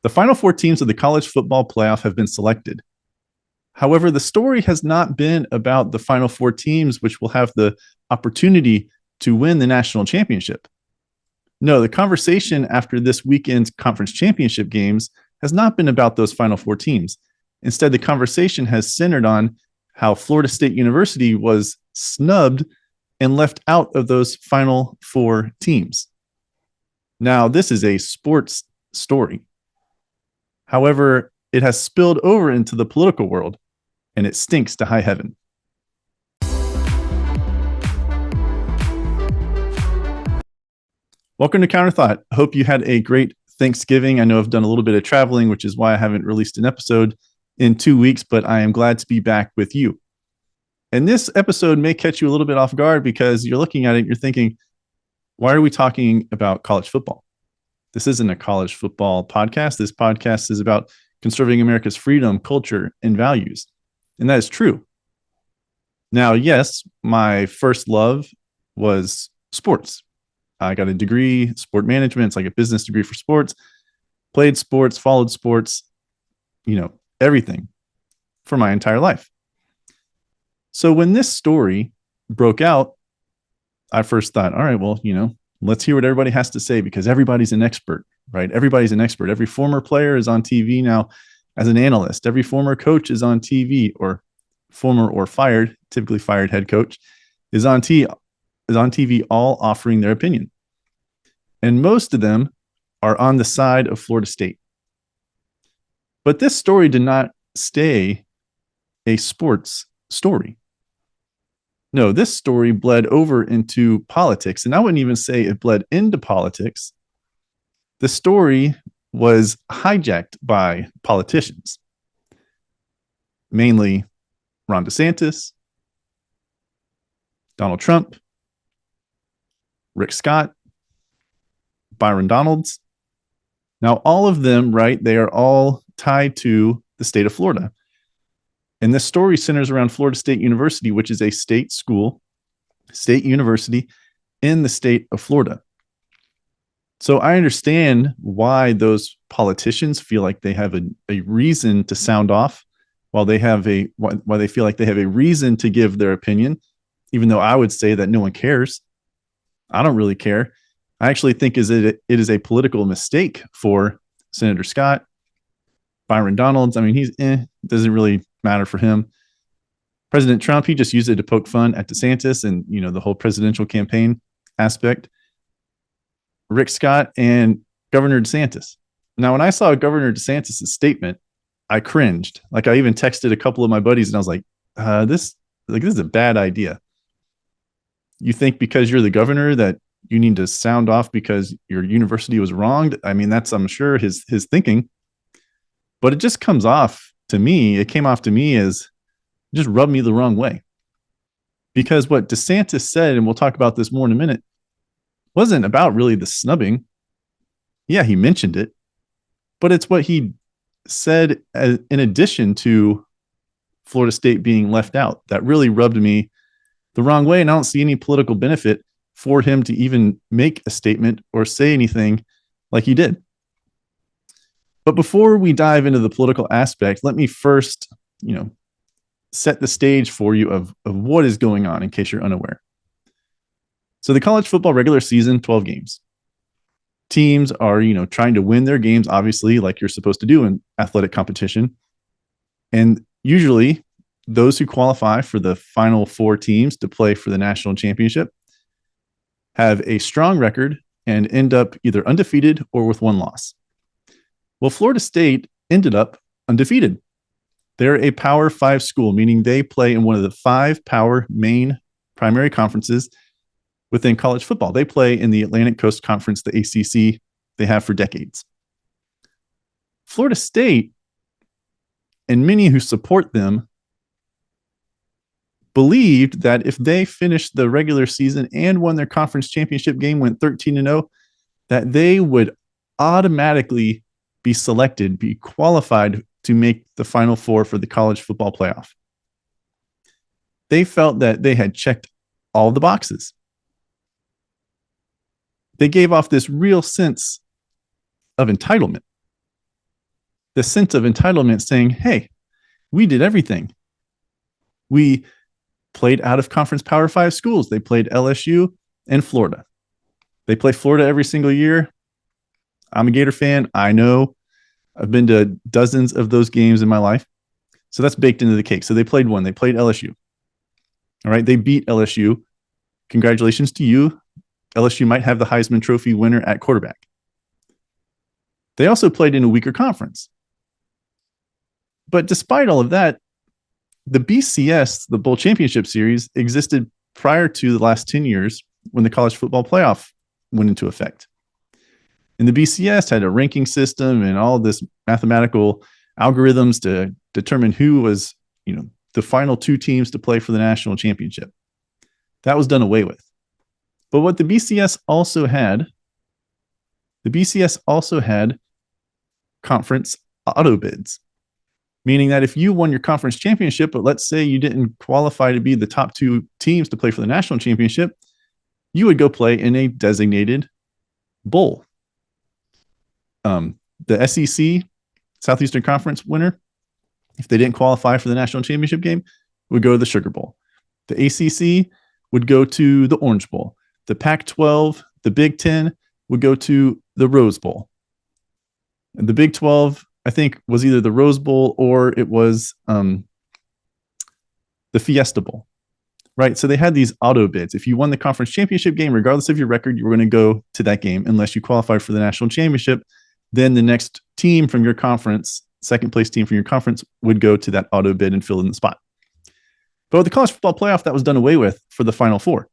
The final four teams of the college football playoff have been selected. However, the story has not been about the final four teams, which will have the opportunity to win the national championship. No, the conversation after this weekend's conference championship games has not been about those final four teams. Instead, the conversation has centered on how Florida State University was snubbed and left out of those final four teams. Now, this is a sports story. However, it has spilled over into the political world, and it stinks to high heaven. Welcome to Counter Thought. Hope you had a great Thanksgiving. I know I've done a little bit of traveling, which is why I haven't released an episode in 2 weeks, but I am glad to be back with you. And this episode may catch you a little bit off guard because you're looking at it, you're thinking, why are we talking about college football? This isn't a college football podcast. This podcast is about conserving America's freedom, culture, and values. And that is true. Now, yes, my first love was sports. I got a degree, sport management. It's like a business degree for sports. Played sports, followed sports, everything for my entire life. So when this story broke out, I first thought, all right, well, let's hear what everybody has to say because everybody's an expert, right? Everybody's an expert. Every former player is on TV now as an analyst. Every former coach is on TV, or former or fired, typically fired head coach is on TV, all offering their opinion. And most of them are on the side of Florida State. But this story did not stay a sports story. No, this story bled over into politics. And I wouldn't even say it bled into politics. The story was hijacked by politicians, mainly Ron DeSantis, Donald Trump, Rick Scott, Byron Donalds. Now, all of them, right, they are all tied to the state of Florida. And this story centers around Florida State University, which is a state school, state university in the state of Florida. So I understand why those politicians feel like they have a reason to sound off, while they feel like they have a reason to give their opinion, even though I would say that no one cares. I don't really care. I actually think it is a political mistake for Senator Scott, Byron Donalds. I mean, doesn't really matter for him. President Trump, he just used it to poke fun at DeSantis and, the whole presidential campaign aspect. Rick Scott and Governor DeSantis. Now, when I saw Governor DeSantis' statement, I cringed. Like, I even texted a couple of my buddies and I was like, this is a bad idea. You think because you're the governor that you need to sound off because your university was wronged? I mean, that's, I'm sure, his thinking. But it just comes off to me, it came off to me as just rubbed me the wrong way. Because what DeSantis said, and we'll talk about this more in a minute, wasn't about really the snubbing. Yeah, he mentioned it, but it's what he said in addition to Florida State being left out that really rubbed me the wrong way. And I don't see any political benefit for him to even make a statement or say anything like he did. But before we dive into the political aspect, let me first, set the stage for you of what is going on in case you're unaware. So the college football regular season, 12 games. Teams are, trying to win their games, obviously, like you're supposed to do in athletic competition. And usually those who qualify for the final four teams to play for the national championship have a strong record and end up either undefeated or with one loss. Well, Florida State ended up undefeated. They're a Power 5 school, meaning they play in one of the 5 power main primary conferences within college football. They play in the Atlantic Coast Conference, the ACC, they have for decades. Florida State, and many who support them, believed that if they finished the regular season and won their conference championship game, went 13-0, that they would automatically be selected, be qualified to make the Final Four for the college football playoff. They felt that they had checked all the boxes. They gave off this real sense of entitlement. the sense of entitlement saying, hey, we did everything. We played out of conference Power 5 schools. They played LSU and Florida. They play Florida every single year. I'm a Gator fan. I know. I've been to dozens of those games in my life. So that's baked into the cake. So they played one. They played LSU. All right. They beat LSU. Congratulations to you. LSU might have the Heisman Trophy winner at quarterback. They also played in a weaker conference. But despite all of that, the BCS, the Bowl Championship Series, existed prior to the last 10 years when the college football playoff went into effect. And the BCS had a ranking system and all this mathematical algorithms to determine who was, the final two teams to play for the national championship. That was done away with. But what the BCS also had conference auto bids, meaning that if you won your conference championship, but let's say you didn't qualify to be the top two teams to play for the national championship, you would go play in a designated bowl. The SEC, Southeastern Conference winner, if they didn't qualify for the national championship game, would go to the Sugar Bowl. The ACC would go to the Orange Bowl. The Pac-12, the Big Ten would go to the Rose Bowl. And the Big 12, I think, was either the Rose Bowl or it was the Fiesta Bowl, right? So they had these auto bids. If you won the conference championship game, regardless of your record, you were going to go to that game unless you qualified for the national championship. Then the next team from your conference, second place team from your conference, would go to that auto bid and fill in the spot. But with the college football playoff, that was done away with for the Final Four.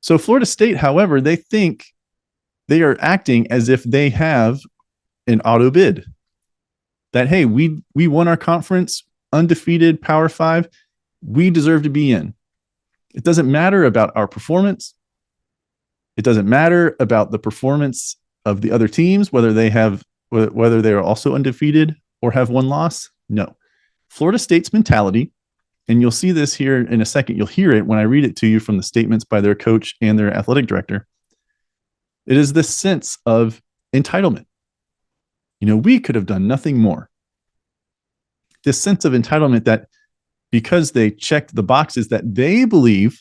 So Florida State, however, they think they are acting as if they have an auto bid. That, hey, we won our conference, undefeated, Power 5. We deserve to be in. It doesn't matter about our performance. It doesn't matter about the performance of the other teams, whether they are also undefeated or have one loss. No. Florida State's mentality, and you'll see this here in a second. You'll hear it when I read it to you from the statements by their coach and their athletic director. It is this sense of entitlement. We could have done nothing more. This sense of entitlement that because they checked the boxes that they believe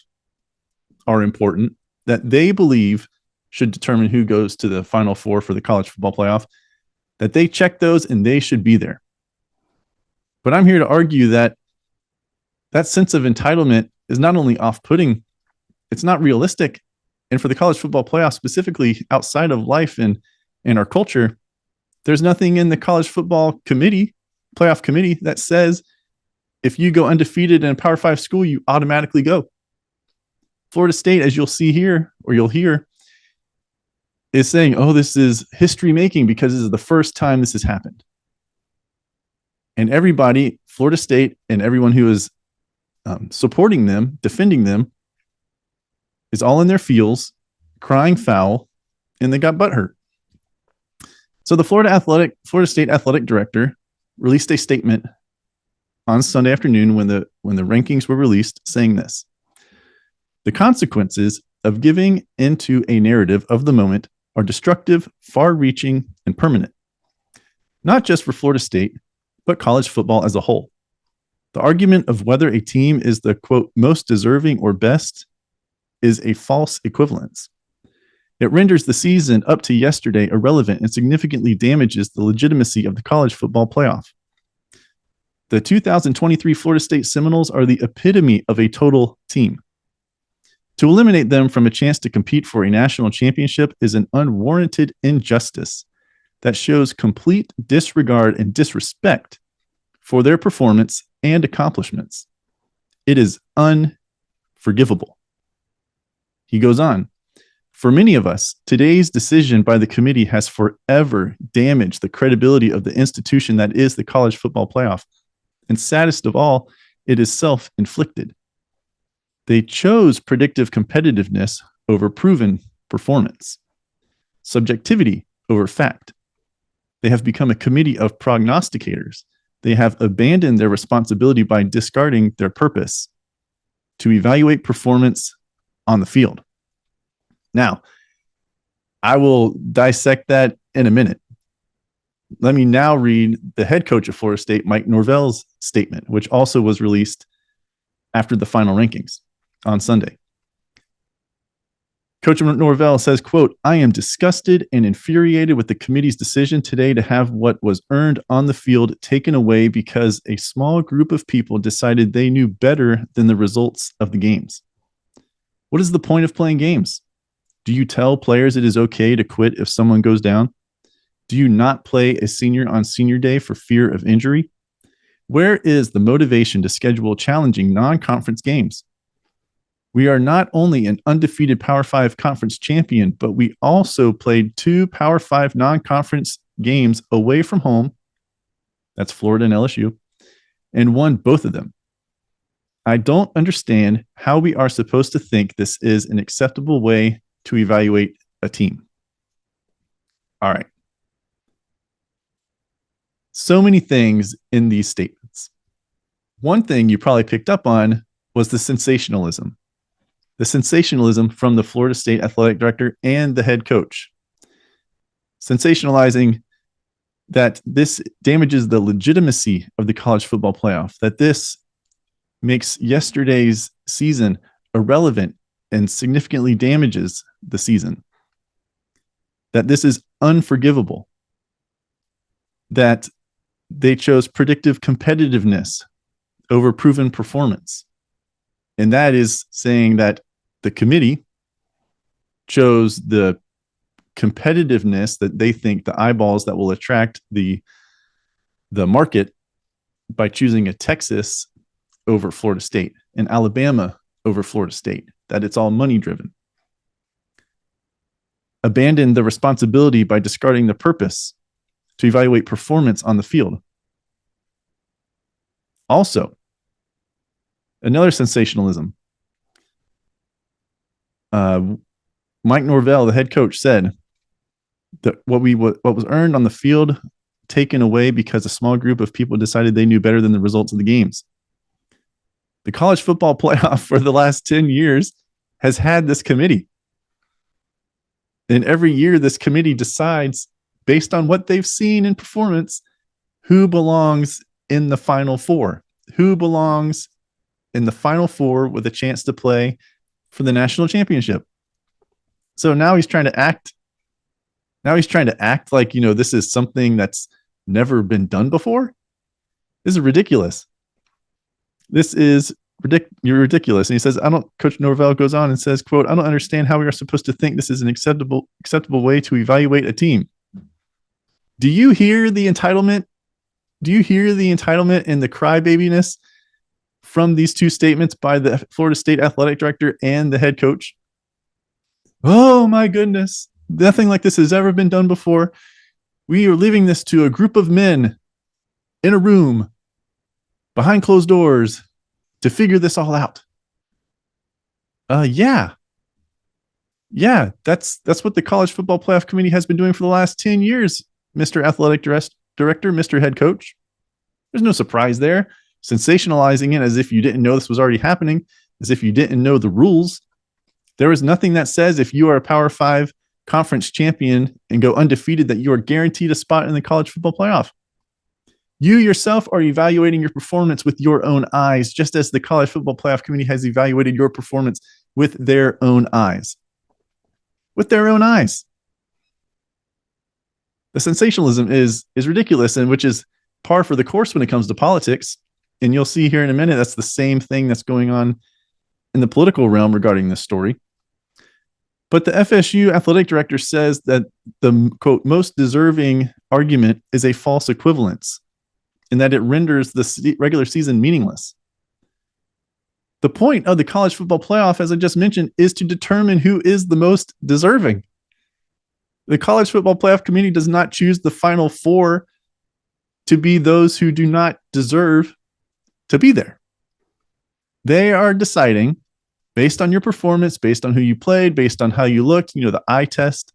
are important, that they believe should determine who goes to the Final Four for the college football playoff, that they check those and they should be there. But I'm here to argue that that sense of entitlement is not only off-putting, it's not realistic. And for the college football playoff, specifically outside of life and our culture, there's nothing in the college football playoff committee that says if you go undefeated in a Power 5 school, you automatically go. Florida State, as you'll see here, or you'll hear, is saying, oh, this is history making because this is the first time this has happened. And everybody, Florida State and everyone who is supporting them, defending them, is all in their feels, crying foul, and they got butthurt. So the Florida State athletic director released a statement on Sunday afternoon when the rankings were released, saying this: the consequences of giving into a narrative of the moment are destructive, far-reaching, and permanent, not just for Florida State, but college football as a whole. The argument of whether a team is the, quote, most deserving or best is a false equivalence. It renders the season up to yesterday irrelevant and significantly damages the legitimacy of the college football playoff. The 2023 Florida State Seminoles are the epitome of a total team. To eliminate them from a chance to compete for a national championship is an unwarranted injustice that shows complete disregard and disrespect for their performance and accomplishments. It is unforgivable. He goes on, for many of us, today's decision by the committee has forever damaged the credibility of the institution that is the college football playoff. And saddest of all, it is self-inflicted. They chose predictive competitiveness over proven performance, subjectivity over fact. They have become a committee of prognosticators. They have abandoned their responsibility by discarding their purpose to evaluate performance on the field. Now, I will dissect that in a minute. Let me now read the head coach of Florida State, Mike Norvell's statement, which also was released after the final rankings on Sunday. Coach Norvell says, quote, "I am disgusted and infuriated with the committee's decision today to have what was earned on the field taken away because a small group of people decided they knew better than the results of the games. What is the point of playing games? Do you tell players it is okay to quit if someone goes down? Do you not play a senior on senior day for fear of injury? Where is the motivation to schedule challenging non-conference games? We are not only an undefeated Power 5 conference champion, but we also played 2 Power 5 non-conference games away from home. That's Florida and LSU, and won both of them. I don't understand how we are supposed to think this is an acceptable way to evaluate a team." All right. So many things in these statements. One thing you probably picked up on was the sensationalism. The sensationalism from the Florida State athletic director and the head coach. Sensationalizing that this damages the legitimacy of the college football playoff, that this makes yesterday's season irrelevant and significantly damages the season, that this is unforgivable, that they chose predictive competitiveness over proven performance. And that is saying that the committee chose the competitiveness that they think, the eyeballs that will attract the market, by choosing a Texas over Florida State and Alabama over Florida State, that it's all money driven. Abandon the responsibility by discarding the purpose to evaluate performance on the field. Also, another sensationalism. Mike Norvell, the head coach, said that what was earned on the field taken away because a small group of people decided they knew better than the results of the games. The college football playoff for the last 10 years has had this committee. And every year this committee decides, based on what they've seen in performance, who belongs in the Final Four, who belongs in the Final Four with a chance to play for the national championship. So now he's trying to act like, this is something that's never been done before. This is ridiculous. You're ridiculous. And he says, Coach Norvell goes on and says, quote, "I don't understand how we are supposed to think this is an acceptable way to evaluate a team." Do you hear the entitlement? Do you hear the entitlement and the crybabiness from these two statements by the Florida State athletic director and the head coach? Oh my goodness. Nothing like this has ever been done before. We are leaving this to a group of men in a room behind closed doors to figure this all out. Yeah, that's what the College Football Playoff Committee has been doing for the last 10 years, Mr. Athletic Director, Mr. Head Coach. There's no surprise there. Sensationalizing it as if you didn't know this was already happening, as if you didn't know the rules. There is nothing that says if you are a Power 5 conference champion and go undefeated that you are guaranteed a spot in the college football playoff. You yourself are evaluating your performance with your own eyes, just as the College Football Playoff Committee has evaluated your performance with their own eyes. With their own eyes. The sensationalism is ridiculous, and which is par for the course when it comes to politics. And you'll see here in a minute, that's the same thing that's going on in the political realm regarding this story. But the FSU athletic director says that the, quote, most deserving argument is a false equivalence, and that it renders the regular season meaningless. The point of the college football playoff, as I just mentioned, is to determine who is the most deserving. The College Football Playoff Committee does not choose the Final Four to be those who do not deserve to be there. They are deciding based on your performance, based on who you played, based on how you looked, the eye test.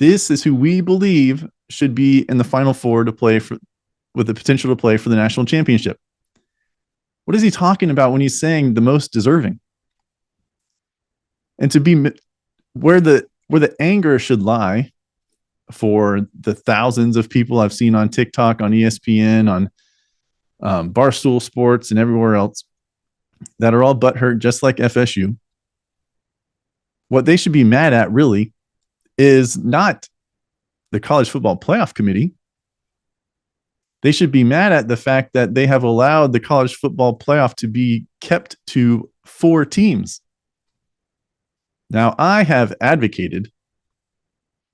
This is who we believe should be in the Final Four to play for, with the potential to play for the national championship. What is he talking about when he's saying the most deserving? And to be where the anger should lie for the thousands of people I've seen on TikTok, on ESPN, on Barstool Sports, and everywhere else that are all butthurt, just like FSU. What they should be mad at, really, is not the College Football Playoff Committee. They should be mad at the fact that they have allowed the College Football Playoff to be kept to 4 teams. Now, I have advocated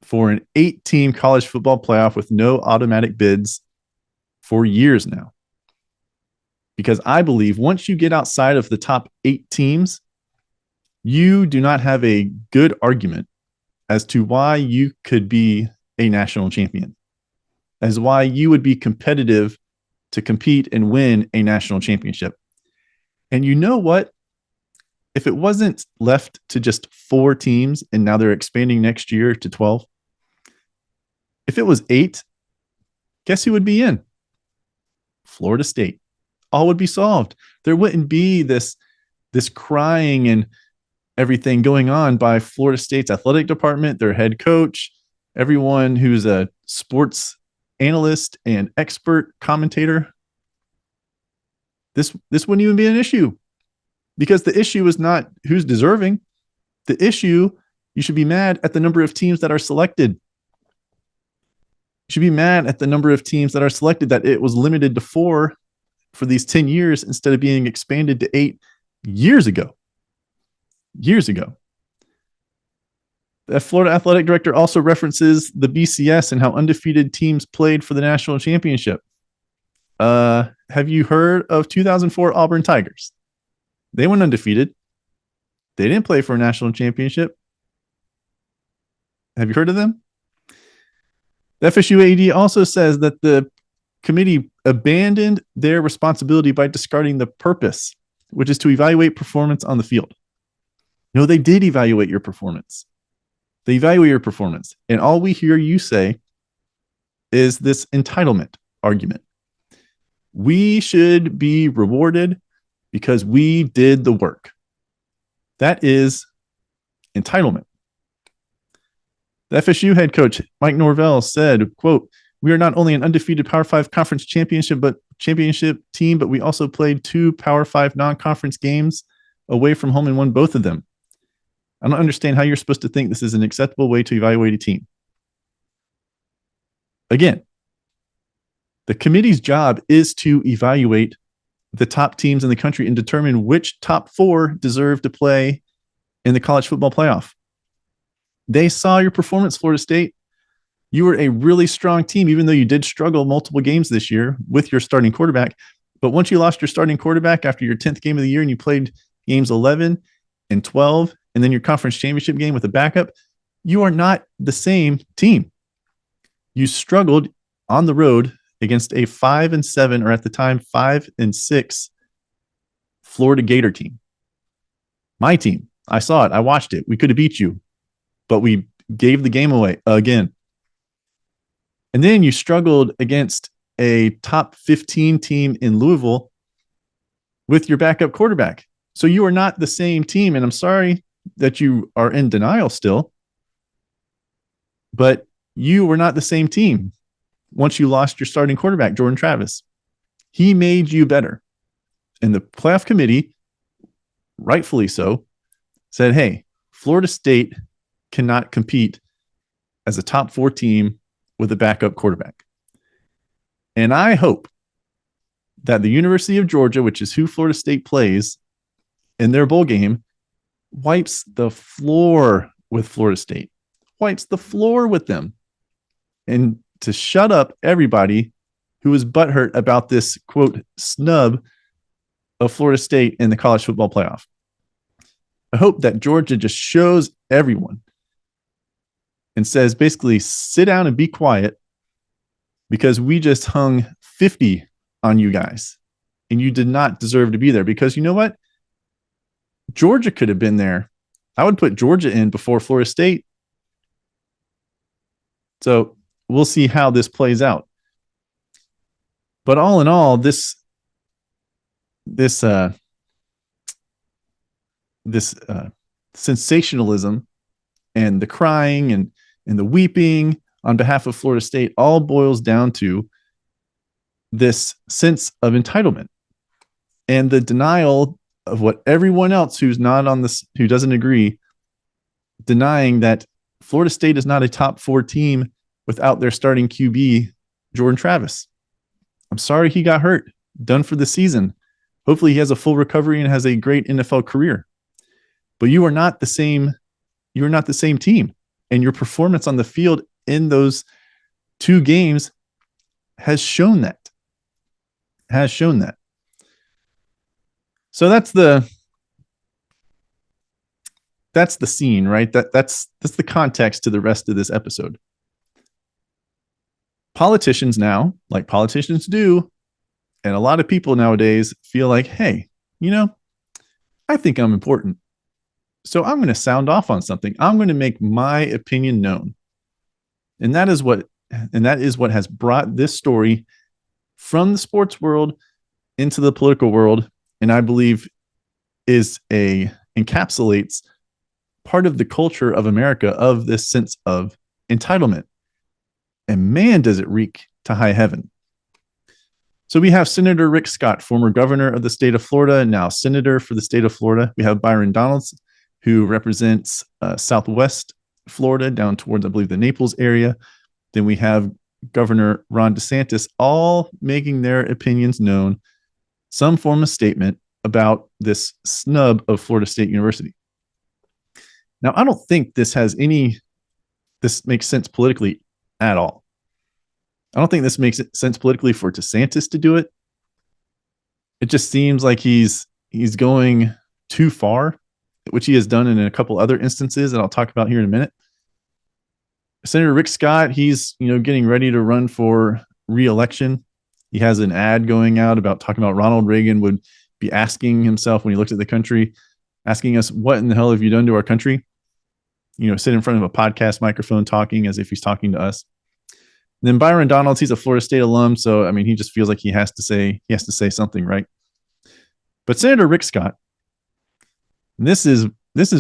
for an 8-team college football playoff with no automatic bids for years now, because I believe once you get outside of the top 8 teams, you do not have a good argument as to why you could be a national champion, as why you would be competitive to compete and win a national championship. And you know what? If it wasn't left to just 4 teams and now they're expanding next year to 12, if it was 8, guess who would be in? Florida State. All would be solved. There wouldn't be this crying and everything going on by Florida State's athletic department, their head coach, everyone who's a sports analyst and expert commentator. This wouldn't even be an issue, because the issue is not who's deserving. The issue, you should be mad at the number of teams that are selected. You should be mad at the number of teams that are selected, that it was limited to 4 for these 10 years instead of being expanded to 8 years ago. Years ago. The Florida athletic director also references the BCS and how undefeated teams played for the national championship. Have you heard of 2004 Auburn Tigers? They went undefeated. They didn't play for a national championship. Have you heard of them? The FSU AD also says that the committee abandoned their responsibility by discarding the purpose, which is to evaluate performance on the field. No, they did evaluate your performance. They evaluate your performance. And all we hear you say is this entitlement argument. We should be rewarded because we did the work. That is entitlement. The FSU head coach, Mike Norvell, said, quote, "We are not only an undefeated Power 5 conference championship team, but we also played 2 Power 5 non-conference games away from home and won both of them. I don't understand how you're supposed to think this is an acceptable way to evaluate a team." Again, the committee's job is to evaluate the top teams in the country and determine which top 4 deserve to play in the college football playoff. They saw your performance, Florida State. You were a really strong team, even though you did struggle multiple games this year with your starting quarterback. But once you lost your starting quarterback after your 10th game of the year and you played games 11 and 12, and then your conference championship game with a backup, you are not the same team. You struggled on the road against a 5-7, or at the time 5-6 Florida Gator team. My team. I saw it. I watched it. We could have beat you, but we gave the game away again. And then you struggled against a top 15 team in Louisville with your backup quarterback. So you are not the same team. And I'm sorry that you are in denial still, but you were not the same team once you lost your starting quarterback, Jordan Travis. He made you better. And the playoff committee, rightfully so, said, hey, Florida State cannot compete as a top 4 team with a backup quarterback. And I hope that the University of Georgia, which is who Florida State plays in their bowl game, wipes the floor with Florida State, wipes the floor with them, and to shut up everybody who was butthurt about this, quote, snub of Florida State in the college football playoff. I hope that Georgia just shows everyone and says, basically, sit down and be quiet, because we just hung 50 on you guys and you did not deserve to be there. Because you know what? Georgia could have been there. I would put Georgia in before Florida State. So we'll see how this plays out. But all in all, this sensationalism and the crying and the weeping on behalf of Florida State all boils down to this sense of entitlement and the denial of what everyone else who's not on this, who doesn't agree, denying that Florida State is not a top 4 team without their starting QB, Jordan Travis. I'm sorry he got hurt. Done for the season. Hopefully he has a full recovery and has a great NFL career. But you are not the same. You're not the same team. And your performance on the field in those 2 games has shown that. So that's the scene, right? That's the context to the rest of this episode. Politicians now, like politicians do, and a lot of people nowadays feel like, hey, I think I'm important. So I'm going to sound off on something. I'm going to make my opinion known. And that is what has brought this story from the sports world into the political world, and I believe encapsulates part of the culture of America, of this sense of entitlement. And man, does it reek to high heaven. So we have Senator Rick Scott, former governor of the state of Florida, and now senator for the state of Florida. We have Byron Donalds, who represents Southwest Florida down towards, I believe, the Naples area. Then we have Governor Ron DeSantis, all making their opinions known, some form of statement about this snub of Florida State University. Now, I don't think this makes sense politically at all. I don't think this makes sense politically for DeSantis to do it. It just seems like he's going too far, which he has done in a couple other instances that I'll talk about here in a minute. Senator Rick Scott, he's getting ready to run for re-election. He has an ad going out talking about Ronald Reagan would be asking himself when he looked at the country, asking us, what in the hell have you done to our country? Sit in front of a podcast microphone talking as if he's talking to us. And then Byron Donalds, he's a Florida State alum, so he just feels like he has to say something, right? But Senator Rick Scott, this is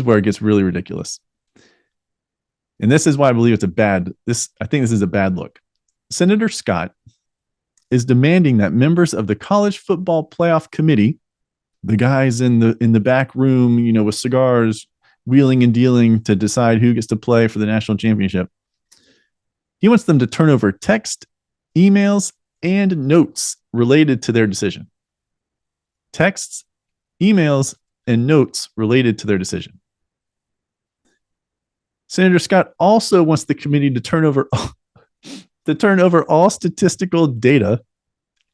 where it gets really ridiculous. And this is why I believe I think this is a bad look. Senator Scott is demanding that members of the College Football Playoff Committee, the guys in the back room, with cigars, wheeling and dealing to decide who gets to play for the national championship. He wants them to turn over text, emails, and notes related to their decision. Texts, emails, and notes related to their decision. Senator Scott also wants the committee to turn over all statistical data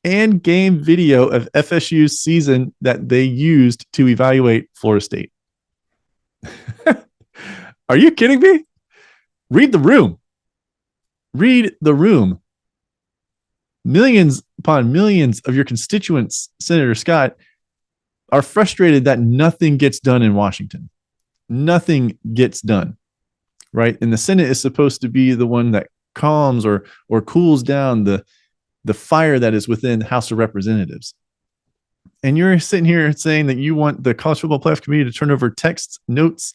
and game video of FSU's season that they used to evaluate Florida State. Are you kidding me? Read the room. Millions upon millions of your constituents, Senator Scott, are frustrated that nothing gets done in Washington. Nothing gets done, right? And the Senate is supposed to be the one that calms or cools down the fire that is within the House of Representatives. And you're sitting here saying that you want the College Football Playoff Committee to turn over texts, notes,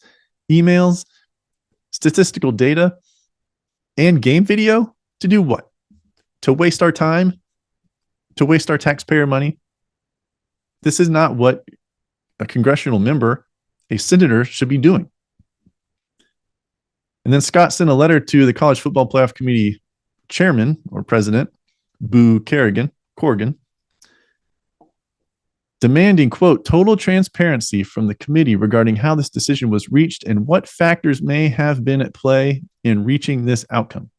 emails, statistical data, and game video to do what? To waste our time? To waste our taxpayer money? This is not what a congressional member, a senator, should be doing. And then Scott sent a letter to the College Football Playoff Committee chairman or president, Boo Corrigan, demanding, quote, total transparency from the committee regarding how this decision was reached and what factors may have been at play in reaching this outcome.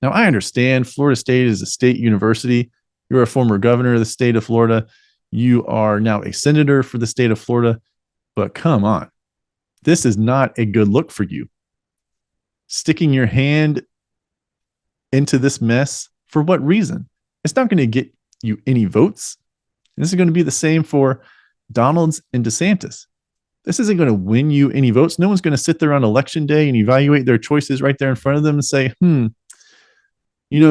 Now, I understand Florida State is a state university. You're a former governor of the state of Florida. You are now a senator for the state of Florida. But come on, this is not a good look for you. Sticking your hand into this mess, for what reason? It's not going to get you any votes. This is going to be the same for Donalds and DeSantis. This isn't going to win you any votes. No one's going to sit there on election day and evaluate their choices right there in front of them and say,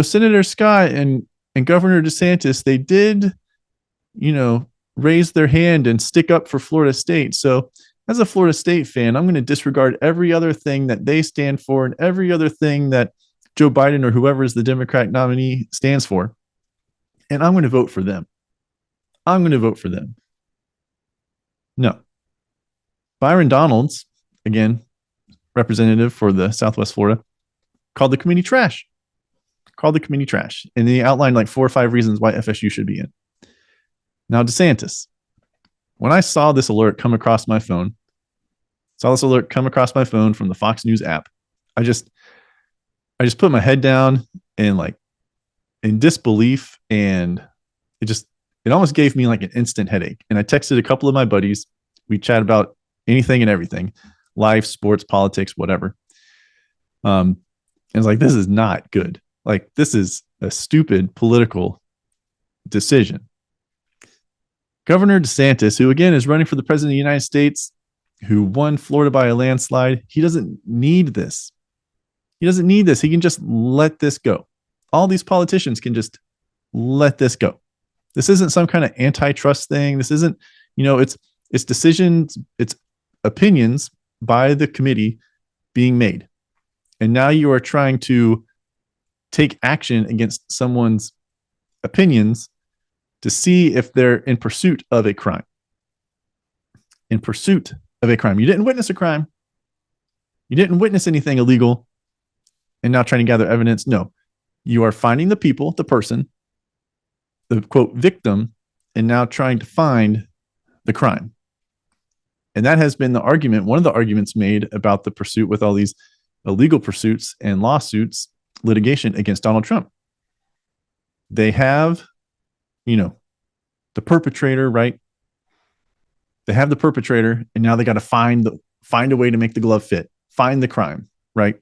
Senator Scott and Governor DeSantis, they did, raise their hand and stick up for Florida State. So as a Florida State fan, I'm going to disregard every other thing that they stand for and every other thing that Joe Biden or whoever is the Democratic nominee stands for, and I'm going to vote for them. I'm going to vote for them. No. Byron Donalds, again, representative for the Southwest Florida, called the committee trash. And he outlined like 4 or 5 reasons why FSU should be in. Now, DeSantis, when I saw this alert come across my phone from the Fox News app, I just put my head down and like in disbelief, and it almost gave me like an instant headache. And I texted a couple of my buddies. We chat about anything and everything, life, sports, politics, whatever. And it's like, this is not good. Like, this is a stupid political decision. Governor DeSantis, who again is running for the president of the United States, who won Florida by a landslide, he doesn't need this. He can just let this go. All these politicians can just let this go. This isn't some kind of antitrust thing. This isn't, it's decisions, it's opinions by the committee being made. And now you are trying to take action against someone's opinions to see if they're in pursuit of a crime. You didn't witness a crime. You didn't witness anything illegal and now trying to gather evidence. No, you are finding the people, the person, the quote victim, and now trying to find the crime. And that has been the argument, one of the arguments made about the pursuit with all these illegal pursuits and lawsuits, litigation against Donald Trump. They have, the perpetrator, right? They have the perpetrator, and now they got to find a way to make the glove fit, find the crime, right?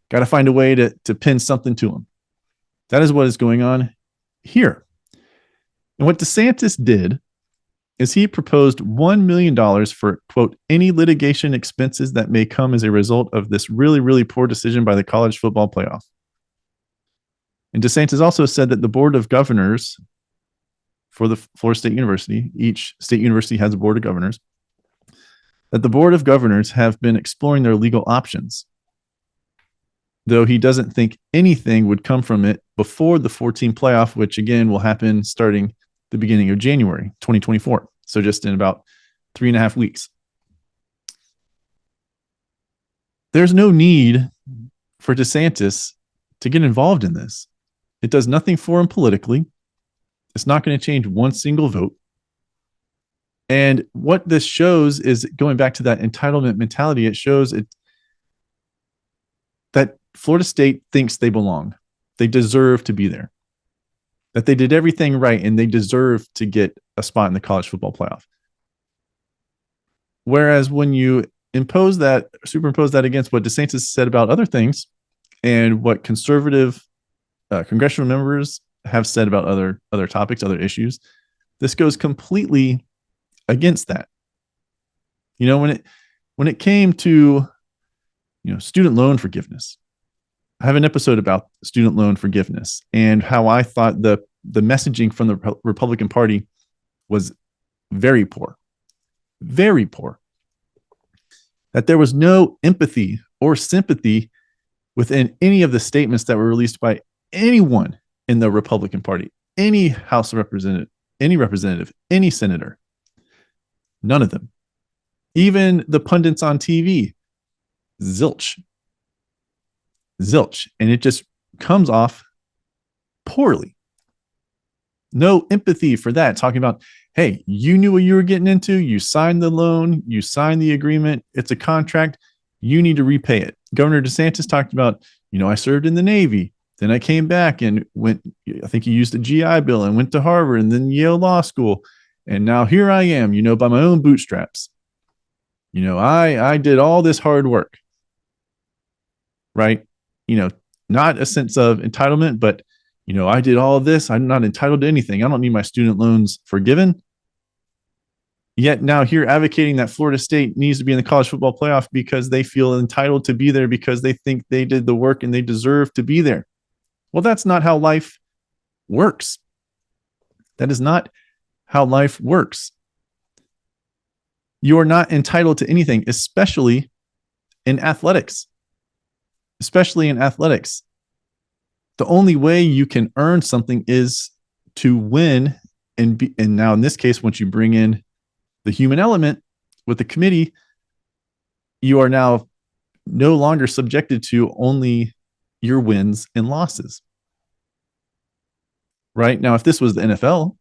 Got to find a way to pin something to him. That is what is going on here. And what DeSantis did is he proposed $1 million for, quote, any litigation expenses that may come as a result of this really, really poor decision by the college football playoff. And DeSantis also said that the board of governors for the Florida State University, each state university has a board of governors, that the board of governors have been exploring their legal options, though he doesn't think anything would come from it before the 14 playoff, which again will happen starting the beginning of January 2024. So just in about 3.5 weeks. There's no need for DeSantis to get involved in this. It does nothing for him politically. It's not going to change one single vote. And what this shows is, going back to that entitlement mentality, it shows that Florida State thinks they belong. They deserve to be there. That they did everything right and they deserve to get a spot in the college football playoff. Whereas when you superimpose that against what DeSantis said about other things and what conservative congressional members have said about other topics, other issues, this goes completely against that. When it came to student loan forgiveness, I have an episode about student loan forgiveness and how I thought the messaging from the Republican Party was very poor. Very poor. That there was no empathy or sympathy within any of the statements that were released by anyone in the Republican Party, any House representative, any senator. None of them. Even the pundits on TV. Zilch. And it just comes off poorly. No empathy for that. Talking about, hey, you knew what you were getting into. You signed the loan. You signed the agreement. It's a contract. You need to repay it. Governor DeSantis talked about, I served in the Navy. Then I came back and went, I think he used a GI Bill and went to Harvard and then Yale Law School. And now here I am, by my own bootstraps. I did all this hard work. Right? Not a sense of entitlement, but, I did all of this. I'm not entitled to anything. I don't need my student loans forgiven. Yet now here advocating that Florida State needs to be in the college football playoff because they feel entitled to be there because they think they did the work and they deserve to be there. Well, that's not how life works. That is not how life works. You are not entitled to anything, especially in athletics. The only way you can earn something is to win. And now in this case, once you bring in the human element with the committee, you are now no longer subjected to only your wins and losses. Right? Now, if this was the NFL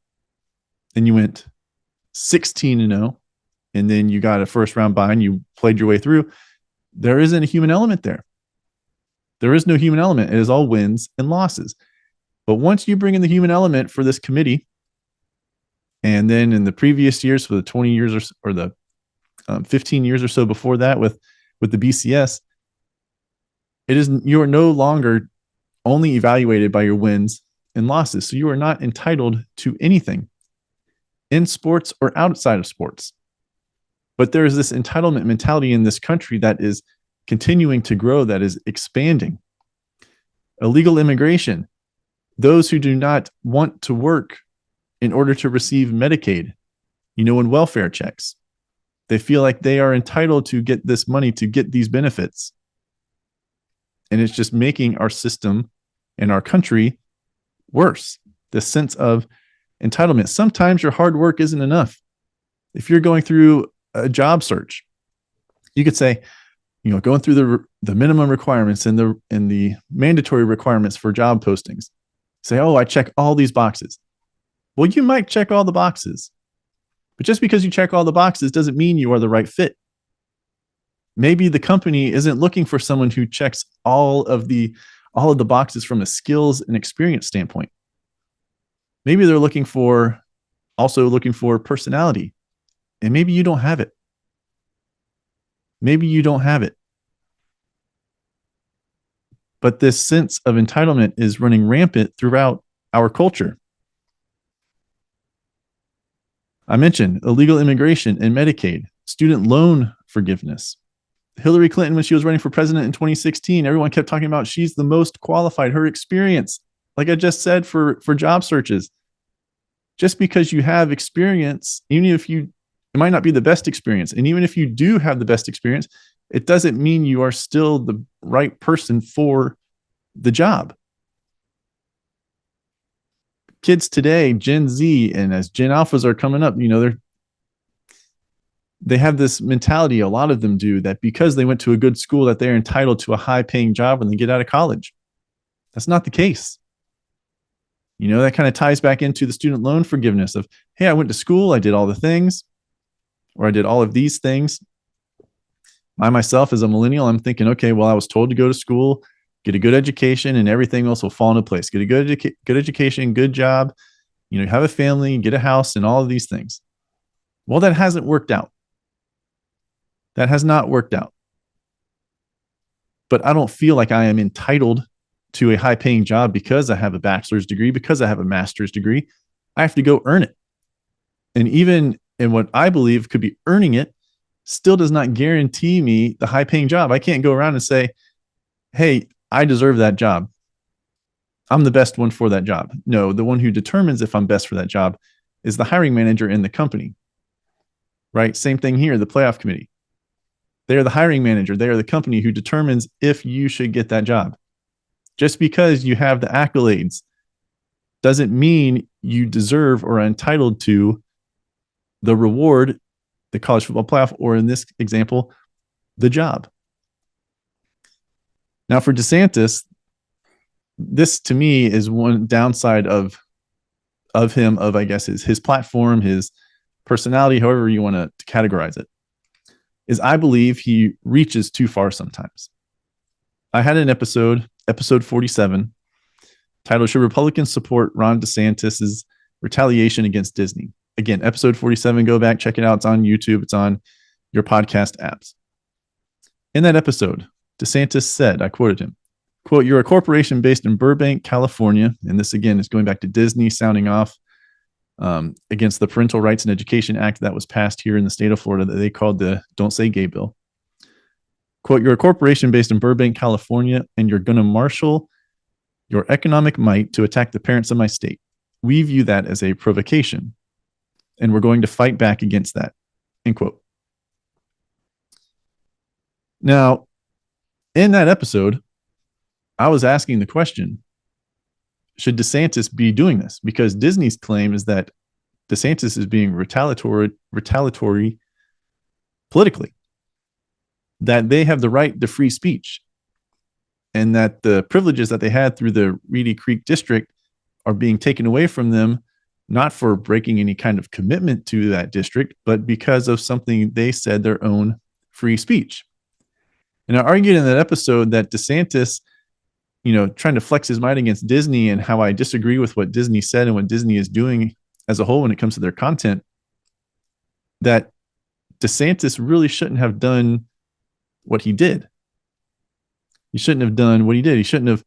and you went 16-0 and then you got a first round bye and you played your way through, there isn't a human element there. There is no human element. It is all wins and losses. But once you bring in the human element for this committee, and then in the previous years, for the 20 years or the 15 years or so before that with the BCS, you are no longer only evaluated by your wins and losses. So you are not entitled to anything in sports or outside of sports. But there is this entitlement mentality in this country that is continuing to grow, that is expanding. Illegal immigration, those who do not want to work in order to receive Medicaid, and welfare checks. They feel like they are entitled to get this money, to get these benefits. And it's just making our system and our country worse. This sense of entitlement. Sometimes your hard work isn't enough. If you're going through a job search, you could say, going through the minimum requirements and the mandatory requirements for job postings. Say, oh, I check all these boxes. Well, you might check all the boxes, but just because you check all the boxes doesn't mean you are the right fit. Maybe the company isn't looking for someone who checks all of the boxes from a skills and experience standpoint. Maybe they're looking for personality, and maybe you don't have it. Maybe you don't have it. But this sense of entitlement is running rampant throughout our culture. I mentioned illegal immigration and Medicaid, student loan forgiveness. Hillary Clinton, when she was running for president in 2016, everyone kept talking about she's the most qualified, her experience, like I just said, for job searches. Just because you have experience, even if it might not be the best experience, and even if you do have the best experience, it doesn't mean you are still the right person for the job. Kids today, Gen Z, and as Gen Alphas are coming up, they have this mentality, a lot of them do, that because they went to a good school that they're entitled to a high-paying job when they get out of college. That's not the case. That kind of ties back into the student loan forgiveness of, hey, I went to school, I did all the things, or I did all of these things. I myself, as a millennial, I'm thinking, okay, well, I was told to go to school, get a good education, and everything else will fall into place. Get a good education, good job, have a family, get a house, and all of these things. Well, that hasn't worked out. That has not worked out. But I don't feel like I am entitled to a high-paying job because I have a bachelor's degree, because I have a master's degree. I have to go earn it. And even in what I believe could be earning it, still does not guarantee me the high-paying job. I can't go around and say, hey, I deserve that job. I'm the best one for that job. No, the one who determines if I'm best for that job is the hiring manager in the company. Right? Same thing here, the playoff committee. They are the hiring manager. They are the company who determines if you should get that job. Just because you have the accolades doesn't mean you deserve or are entitled to the reward, the college football playoff, or in this example, the job. Now, for DeSantis, this to me is one downside of him, of I guess his platform, his personality, however you want to categorize it, is I believe he reaches too far sometimes. I had an episode 47, titled "Should Republicans Support Ron DeSantis's Retaliation Against Disney?" Again, episode 47, go back, check it out. It's on YouTube. It's on your podcast apps. In that episode, DeSantis said, I quoted him, quote, "You're a corporation based in Burbank, California." And this, again, is going back to Disney sounding off against the Parental Rights and Education Act that was passed here in the state of Florida that they called the Don't Say Gay bill. Quote, "You're a corporation based in Burbank, California, and you're going to marshal your economic might to attack the parents of my state. We view that as a provocation, and we're going to fight back against that." End quote. Now, in that episode, I was asking the question, should DeSantis be doing this? Because Disney's claim is that DeSantis is being retaliatory politically, that they have the right to free speech, and that the privileges that they had through the Reedy Creek district are being taken away from them, not for breaking any kind of commitment to that district, but because of something they said, their own free speech. And I argued in that episode that DeSantis, trying to flex his might against Disney, and how I disagree with what Disney said and what Disney is doing as a whole when it comes to their content, that DeSantis really shouldn't have done what he did. He shouldn't have done what he did. He shouldn't have,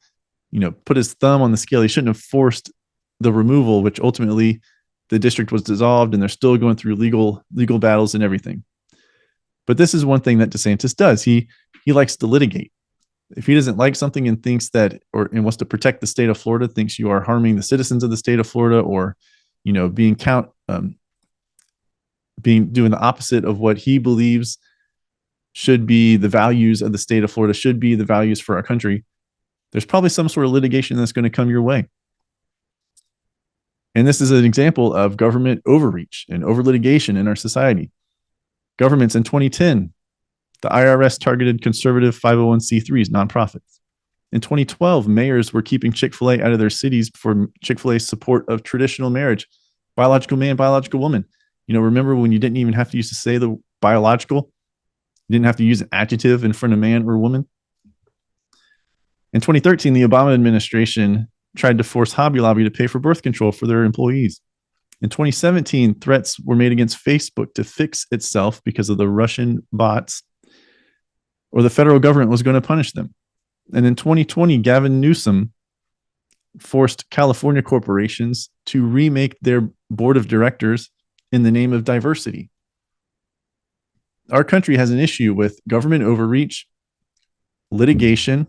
put his thumb on the scale. He shouldn't have forced the removal, which ultimately the district was dissolved and they're still going through legal battles and everything. But this is one thing that DeSantis does. He likes to litigate. If he doesn't like something and thinks that, and wants to protect the state of Florida, thinks you are harming the citizens of the state of Florida, or, doing the opposite of what he believes should be the values of the state of Florida, should be the values for our country, there's probably some sort of litigation that's going to come your way. And this is an example of government overreach and over litigation in our society. Governments in 2010, the IRS targeted conservative 501c3s, nonprofits. In 2012, mayors were keeping Chick-fil-A out of their cities for Chick-fil-A's support of traditional marriage, biological man, biological woman. Remember when you didn't even have to use to say the biological? You didn't have to use an adjective in front of man or woman. In 2013, the Obama administration tried to force Hobby Lobby to pay for birth control for their employees. In 2017, threats were made against Facebook to fix itself because of the Russian bots, or the federal government was going to punish them. And in 2020, Gavin Newsom forced California corporations to remake their board of directors in the name of diversity. Our country has an issue with government overreach, litigation,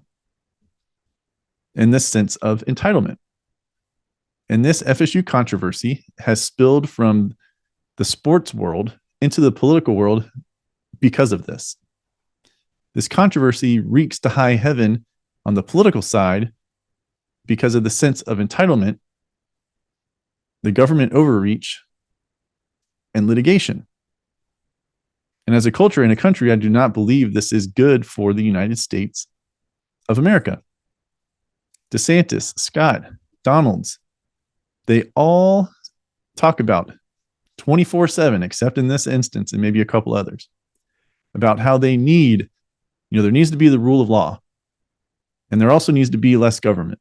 and this sense of entitlement. And this FSU controversy has spilled from the sports world into the political world because of this. This controversy reeks to high heaven on the political side because of the sense of entitlement, the government overreach, and litigation. And as a culture and a country, I do not believe this is good for the United States of America. DeSantis, Scott, Donalds, they all talk about 24/7, except in this instance and maybe a couple others, about how they need, there needs to be the rule of law. And there also needs to be less government.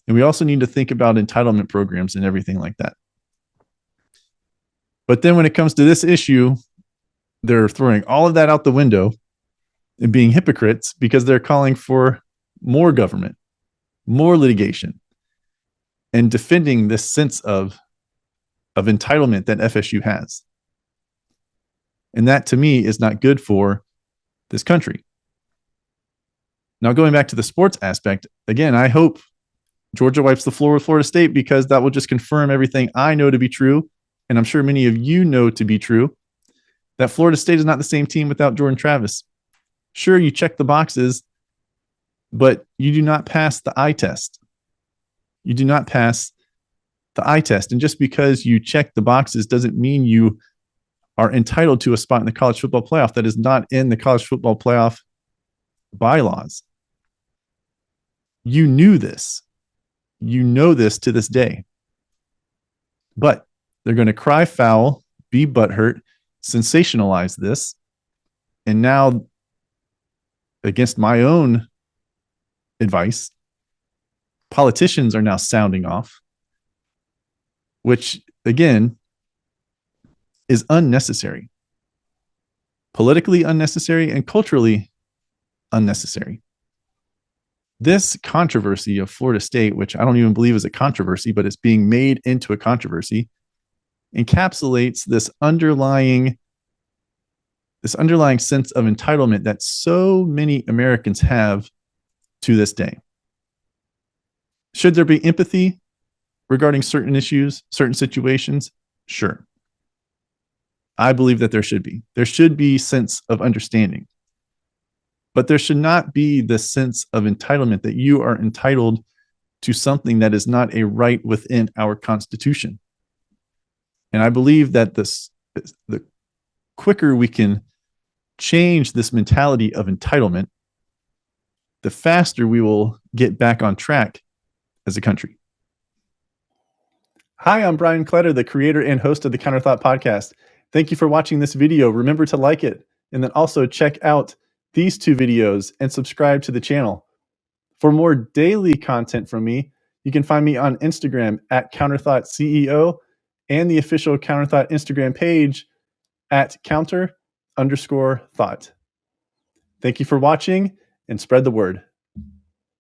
And we also need to think about entitlement programs and everything like that. But then when it comes to this issue, they're throwing all of that out the window and being hypocrites because they're calling for more government, more litigation, and defending this sense of entitlement that FSU has. And that, to me, is not good for this country. Now, going back to the sports aspect, again, I hope Georgia wipes the floor with Florida State, because that will just confirm everything I know to be true, and I'm sure many of you know to be true, that Florida State is not the same team without Jordan Travis. Sure, you check the boxes, but you do not pass the eye test. You do not pass the eye test. And just because you check the boxes doesn't mean you are entitled to a spot in the college football playoff. That is not in the college football playoff bylaws. You knew this. You know this to this day. But they're going to cry foul, be butthurt, sensationalize this. And now, against my own advice, politicians are now sounding off, which, again, is unnecessary. Politically unnecessary and culturally unnecessary. This controversy of Florida State, which I don't even believe is a controversy, but it's being made into a controversy, encapsulates this underlying sense of entitlement that so many Americans have to this day. Should there be empathy regarding certain issues, certain situations? Sure. I believe that there should be. There should be sense of understanding. But there should not be this sense of entitlement that you are entitled to something that is not a right within our Constitution. And I believe that the quicker we can change this mentality of entitlement, the faster we will get back on track as a country. Hi, I'm Brian Kletter, the creator and host of the Counterthought podcast. Thank you for watching this video. Remember to like it, and then also check out these 2 videos and subscribe to the channel. For more daily content from me, you can find me on Instagram at CounterThoughtCEO and the official Counterthought Instagram page at counter_thought. Thank you for watching, and spread the word.